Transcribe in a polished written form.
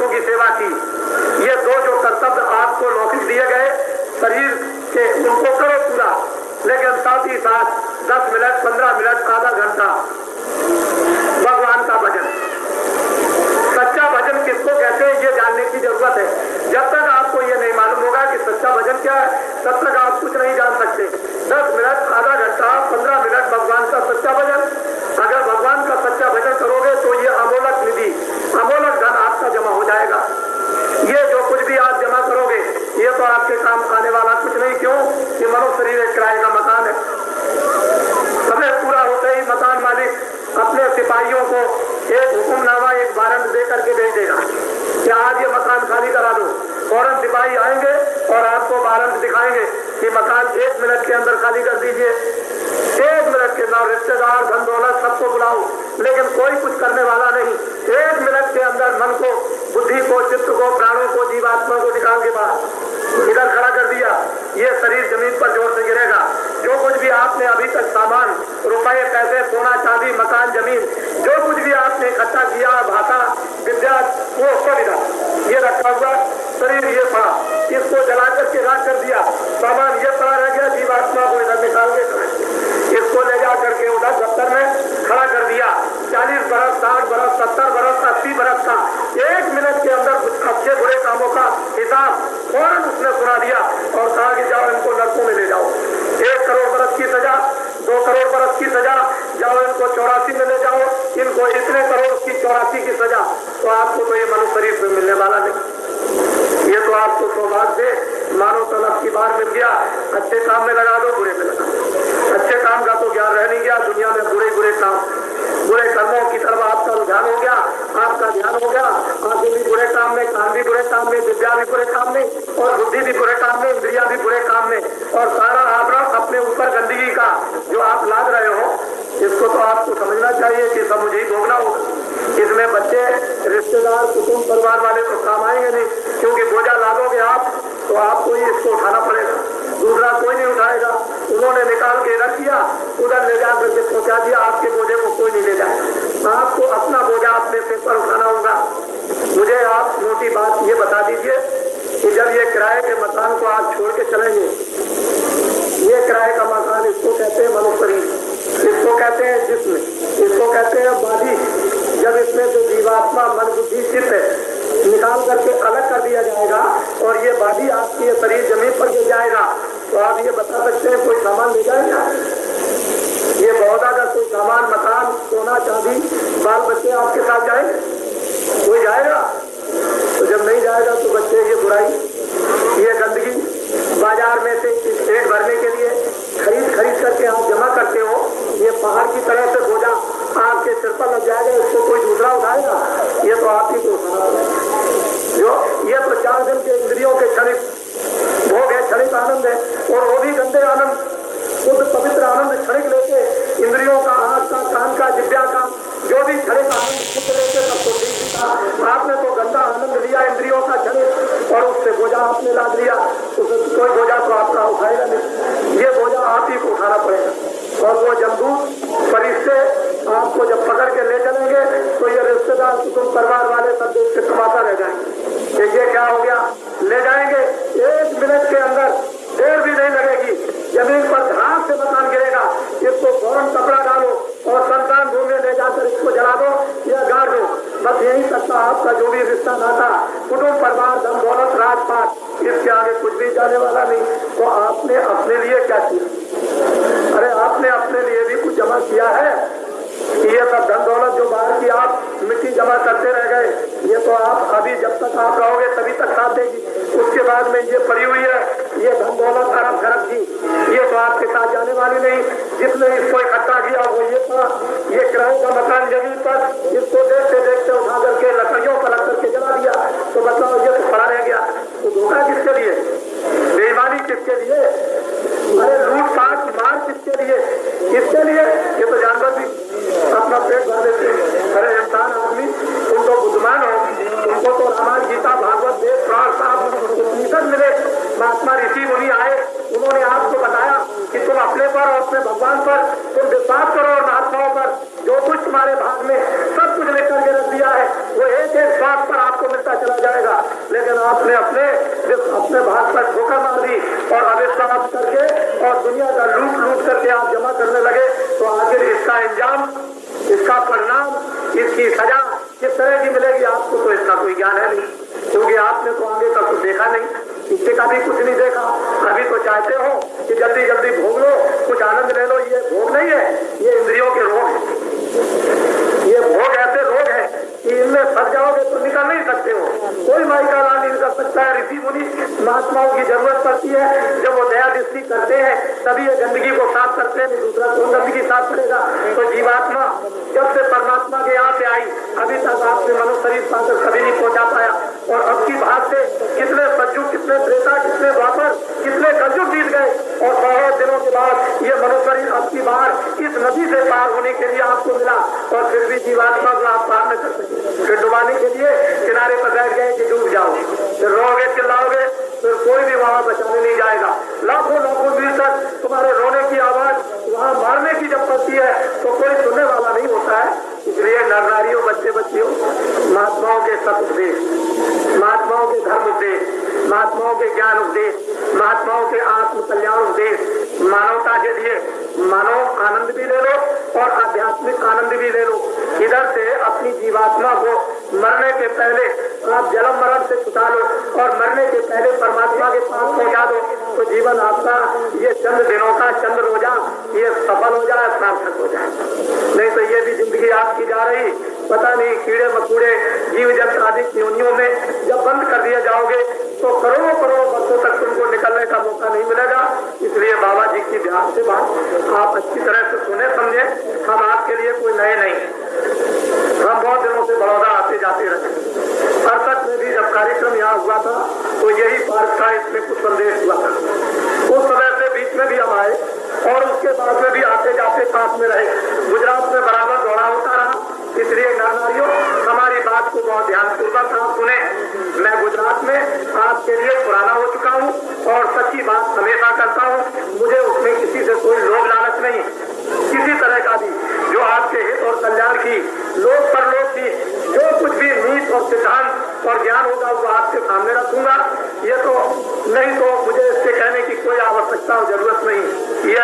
तीर्थों की सेवा की। ये दो जो कर्तव्य आपको लौकिक दिए गए शरीर के, उनको करो पूरा, लेकिन साथ ही साथ 10 मिनट 15 मिनट आधा घंटा भगवान का भजन। सच्चा भजन किसको कहते हैं ये जानने की जरूरत है। जब तक आपको ये नहीं मालूम होगा कि सच्चा भजन क्या है, तब तक आप कुछ नहीं जान सकते। 10 मिनट आधा घंटा 15 मिनट भगवान का सच्चा भजन। अगर भगवान का सच्चा भजन करोगे तो ये अमोलक निधि, अमोलक धन आपका जमा हो जाएगा। ये जो कुछ भी आप जमा करोगे ये तो आपके काम आने वाला कुछ नहीं। क्यों? कि मनुष्य शरीर एक किराए का मकान है। समय पूरा होते ही मकान मालिक अपने सिपाहियों को एक हुक्मनामा, एक वारंट दे करके भेज देगा कि आज ये मकान खाली करा दो। फौरन सिपाही आएंगे और आपको वारंट दिखाएंगे कि मकान 1 मिनट के अंदर खाली कर दीजिए। 1 मिनट के अंदर रिश्तेदार, धन दौलत सबको बुलाओ, लेकिन कोई कुछ करने वाला नहीं। 1 मिनट के अंदर मन को, बुद्धि को, चित्त को, प्राणों को, जीवात्मा को निकाल के बाहर इधर खड़ा कर दिया। ये शरीर जमीन पर जोर से गिरेगा। जो कुछ भी आपने अभी तक सामान, रुपए, पैसे, सोना, चांदी, मकान, जमीन, जो कुछ भी आपने इकट्ठा किया, भाषा, विद्या, वो सब इधर ये रखा हुआ शरीर ये पड़ा, इसको जला करके राख कर दिया। सामान ये पड़ा रह गया, जीवात्मा को इधर निकाल के इसको ले जा करके उधर दफ्तर में खड़ा कर दिया। 40 बरस, 60 बरस, 70 बरस, 80 बरस का 1 मिनट के अंदर अच्छे बुरे कामों का हिसाब फौरन उसने सुना दिया और कहा कि जाओ इनको नरकों में ले जाओ। 1 करोड़ बरस की सजा, 2 करोड़ बरस की सजा, जाओ इनको 84 में ले जाओ, इनको इतने करोड़ की 84 की सजा। तो आपको तो ये मनुष्य शरीर में मिलने वाला नहीं। ये तो आपको सौभाग्य से मानो तलब की बार मिल गया। अच्छे काम में लगा दो, बुरे में लगा दो। अच्छे काम का तो ज्ञान रह नहीं गया, दुनिया में बुरे बुरे काम, बुरे कर्मों की तरफ आपका रुझान हो गया, आपका ध्यान हो गया। आंखें भी बुरे काम में, कान भी बुरे काम में, विद्या भी बुरे काम में, और बुद्धि भी बुरे काम में, इंद्रिया भी बुरे काम में, और सारा आवरण अपने ऊपर गंदगी का जो आप लाद रहे हो, इसको तो आपको समझना चाहिए कि सब मुझे ही भोगना होगा। इसमें बच्चे, रिश्तेदार, कुटुंब, परिवार वाले तो काम आएंगे नहीं, क्योंकि बोझा लादोगे आप तो आपको ही इसको उठाना पड़ेगा, दूसरा कोई नहीं उठाएगा। उन्होंने निकाल के रख दिया, उधर ले जाकर के पहुंचा दिया, आपके बोझे को कोई नहीं ले जाएगा। आपको अपना बोझा अपने सिर पर उठाना होगा। मुझे आप मोटी बात ये बता दीजिए कि जब ये किराए के मकान को आप छोड़ के चलेंगे, ये किराए का मकान, इसको कहते हैं मनुष्य शरीर, इसको कहते हैं जिस्म, इसको कहते हैं बाधी। जब इसमें जो जीवात्मा, मन, बुद्धि, चित्त है, निकाल करके अलग कर दिया जाएगा और ये बाधी आपकी ये शरीर जमीन पर गिर जाएगा, तो आप ये बता सकते हैं कोई सामान ले जाएगा? ये बहुत का कोई सामान, मकान, सोना, चांदी, बाल बच्चे आपके साथ जाएंगे? कोई जाएगा? तो जब नहीं जाएगा तो बच्चे ये बुराई, ये गंदगी, बाजार में से पेट भरने के लिए खरीद करके आप जमा करते हो, ये पहाड़ की तरह से बोझा आपके सिर पर लग जाएगा, इसको कोई दूसरा उठाएगा? ये तो आप ही को उठाना पड़ेगा। जो ये तो 4 दिन के इंद्रियों के क्षणिक भोग है, क्षणिक आनंद है, और वो भी गंदे आनंद, शुद्ध पवित्र आनंद क्षणिक लेके, इंद्रियों का, आँख का, कान का, जिब्या का, जो भी क्षणिक आनंद शुद्ध लेके सब तो ठीक था। आपने तो गंदा आनंद लिया इंद्रियों का क्षणिक, और उससे बोझा आपने लाद लिया, उससे कोई बोझा तो आपका उठाएगा नहीं, ये बोझा आप ही को उठाना पड़ेगा। और वो जमदूत फरिश्ते आपको जब पकड़ के ले चलेंगे तो ये रिश्तेदार, कुटुंब, परिवार वाले सब देख के तमाशा रह जाएंगे कि ये क्या हो गया। ले जाएंगे 1 मिनट के अंदर, देर भी नहीं लगेगी, जमीन पर घास से मकान गिरेगा, इसको फौरन कपड़ा डालो और संतान भूमि ले जाकर इसको जला दो या गाड़ दो। बस यही तक का आपका जो भी रिश्ता नाता, कुटुंब, परिवार, धन दौलत, राजपाट, इसके आगे कुछ भी जाने वाला नहीं। तो आपने अपने लिए क्या किया? अरे आपने अपने लिए भी कुछ जमा किया है कि ये सब धन दौलत जो बाहर की आप मिट्टी जमा करते रह गए, ये तो आप अभी जब तक आप रहोगे तभी तक साथ देगी, उसके बाद में ये पड़ी हुई है, ये धन दौलत अरब खरब की, ये तो आपके साथ जाने वाली नहीं। जिसने इसको इकट्ठा किया वो ये था, ये किराए का मकान जमीन पर, इसको देखते देखते उठा करके लकड़ियों पर रख करके जला दिया, तो बताओ ये तो पड़ा रह गया। तो धोखा किसके लिए? बेईमानी किसके लिए? अरे लूटपाट मार किसके लिए? इसके लिए ये तो जानवर भी अपना पेट भर देते हैं। अरे इंसान आदमी, तुम तो बुद्धिमान हो, तुमको तो रामायण, गीता, भागवत, वेद, पुराण साहब उपनिषद मिले, महात्मा ऋषि मुनि आए, उन्होंने आपको बताया कि तुम अपने पर और अपने भगवान पर तुम विश्वास करो और महात्माओं पर जो कुछ तुम्हारे भाग में सब कुछ लेकर के रख आपने अपने भाग पर ठोकर मार दी और अविश्वास करके और दुनिया का लूट करके आप जमा करने लगे, तो आखिर इसका इंजाम, इसका परिणाम, इसकी सजा किस तरह की मिलेगी आपको, तो इसका कोई ज्ञान है नहीं, क्योंकि आपने तो आगे का कुछ देखा नहीं, पीछे का भी कुछ नहीं देखा। अभी तो चाहते हो कि जल्दी जल्दी भोग लो, कुछ आनंद ले लो। ये भोग नहीं है, ये इंद्रियों के रोग है। ये भोग ऐसे रोग है कि इनमें फंस जाओगे तो निकल नहीं सकते हो। कोई माई का लाल नहीं कर सकता है। ऋषि मुनि महात्माओं की जरूरत पड़ती है। जब वो दया दृष्टि करते हैं तभी ये गंदगी को साफ करते हैं, दूसरा कौन गंदगी साफ करेगा। तो जीवात्मा जब से परमात्मा के यहाँ से आई, अभी तक आपने मनुष्य शरीर पाकर कभी नहीं पहुंचा पाया। और अब की बात से कितने सज्जुग, कितने त्रेता, कितने द्वापर, कितने कलयुग बीत गए, और बहुत दिनों के बाद ये मनुष्य शरीर अब की बार इस नदी से पार होने के लिए आपको मिला, और फिर भी जीवात्मा को आप पार न कर सके। फिर डुबाने के लिए किनारे पर बैठ गए कि डूब जाओ, फिर रोगे चिल्लाओगे, फिर कोई भी वहां बचाने नहीं जाएगा। लाखों मील तक तुम्हारे रोने की आवाज वहां मारने की जब पड़ती है तो कोई सुनने वाला नहीं होता है। इसलिए नर नारियों, बच्चे बच्चियों, महात्माओं के सत उपदेश, महात्माओं के धर्म उपदेश, महात्माओं के ज्ञान उपदेश, महात्माओं के आत्म कल्याण उपदेश, मानवता के लिए मानव आनंद भी ले लो और आध्यात्मिक आनंद भी ले लो। इधर से अपनी जीवात्मा को मरने के पहले आप जन्म मरण से छुटा लो और मरने के पहले परमात्मा के पास पहुंचा दो, तो जीवन आपका ये चंद दिनों का चंद रोजा ये सफल हो जाए, सार्थक हो जाए। नहीं तो ये भी जिंदगी आपकी जा रही, पता नहीं कीड़े मकोड़े जीव जंतु आदि योनियों में जब बंद कर दिए जाओगे तो करोड़ों वर्षों तक तुमको निकलने का मौका नहीं मिलेगा। इसलिए बाबा जी की ध्यान से बात आप अच्छी तरह से सुने समझे। हम आपके लिए कोई नए नहीं, हम बहुत दिनों से बड़ौदा आते जाते रहे। 68 में भी जब कार्यक्रम यहाँ हुआ था तो यही पार्क का इसमें कुछ संदेश हुआ था। उस समय से बीच में भी हम आए और उसके बाद में भी आते जाते साथ में रहे। गुजरात में बराबर दौड़ा होता रहा। इसलिए नर नारियों, हमारी बात को बहुत ध्यानपूर्वक आप सुने। मैं गुजरात में आपके लिए पुराना हो चुका हूँ और सच्ची बात हमेशा करता हूँ। मुझे उसमें किसी से कोई लोभ लालच नहीं, किसी तरह का भी। जो आपके हित और कल्याण की, लोक परलोक की जो कुछ भी नीति और सिद्धांत और ज्ञान होगा वो आपके सामने रखूंगा। ये तो नहीं तो मुझे इसके कहने की कोई आवश्यकता और जरूरत नहीं। यह